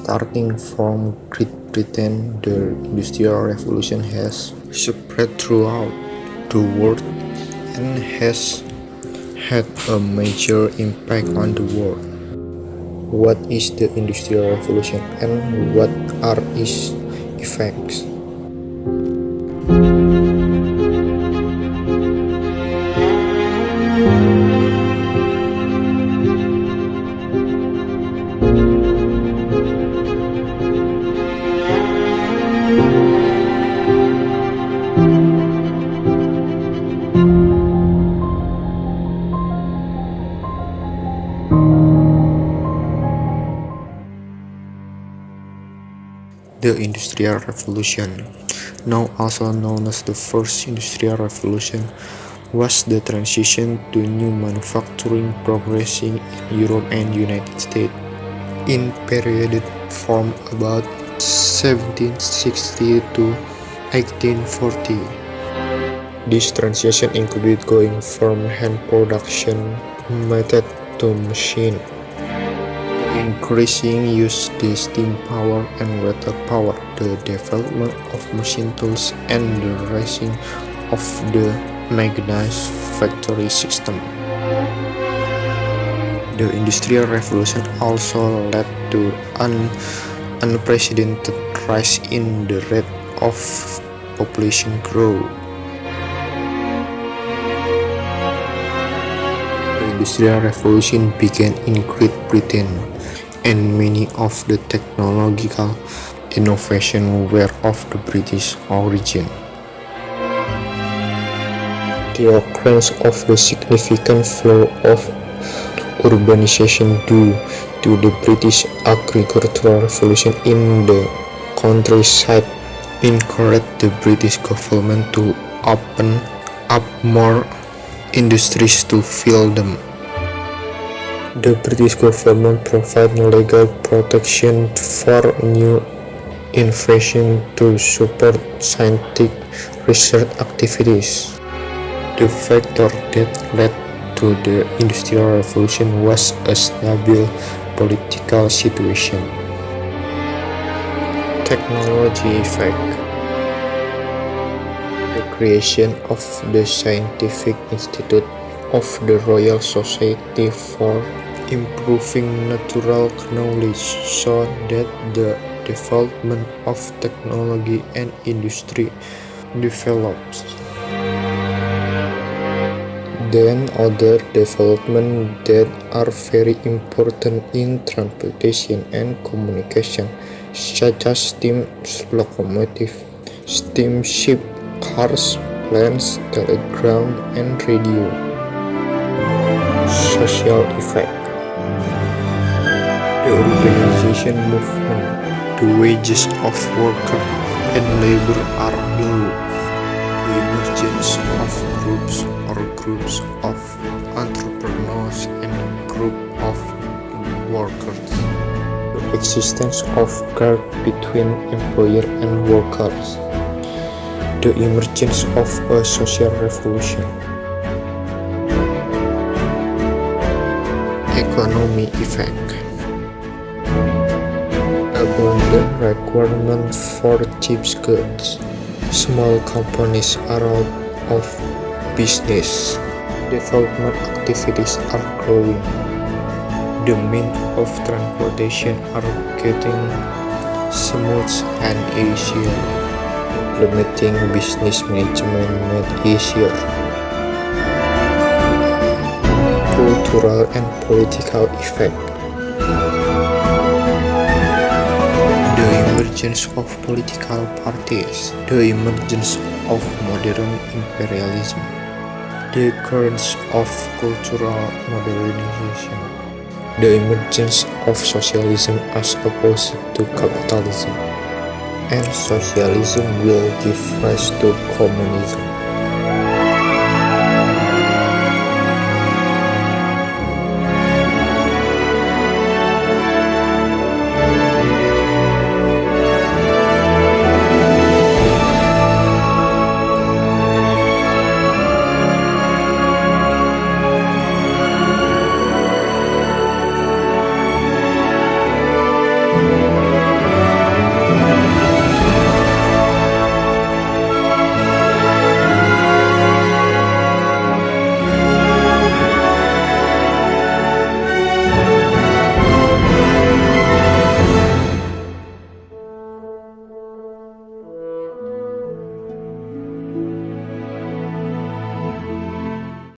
Starting from Great Britain, the Industrial Revolution has spread throughout the world and has had a major impact on the world. What is the Industrial Revolution and what are its effects? The Industrial Revolution, now also known as the First Industrial Revolution, was the transition to new manufacturing progressing in Europe and United States in period from about 1760 to 1840. This transition included going from hand production method to machine, increasing use the steam power and water power, the development of machine tools, and the rising of the mechanized factory system. The Industrial Revolution also led to an unprecedented rise in the rate of population growth. The Industrial Revolution began in Great Britain, and many of the technological innovations were of the British origin. The occurrence of the significant flow of urbanization due to the British agricultural revolution in the countryside encouraged the British government to open up more industries to fill them. The British government provided legal protection for new innovation to support scientific research activities. The factor that led to the Industrial Revolution was a stable political situation. Technology effect. The creation of the Scientific Institute of the Royal Society for improving natural knowledge so that the development of technology and industry develops. Then other developments that are very important in transportation and communication, such as steam locomotive, steamship, cars, planes, telegraph, and radio. Social effect. The urbanization movement, the wages of worker and labor are low. The emergence of groups of entrepreneurs and group of workers. The existence of gap between employer and workers. The emergence of a social revolution. Economy effect. Abundant requirement for cheap goods. Small companies are out of business. Development activities are growing. The means of transportation are getting smooth and easier. Implementing business management made easier. Cultural and political effect. The emergence of political parties, the emergence of modern imperialism, the occurrence of cultural modernization, the emergence of socialism as opposed to capitalism, and socialism will give rise to communism.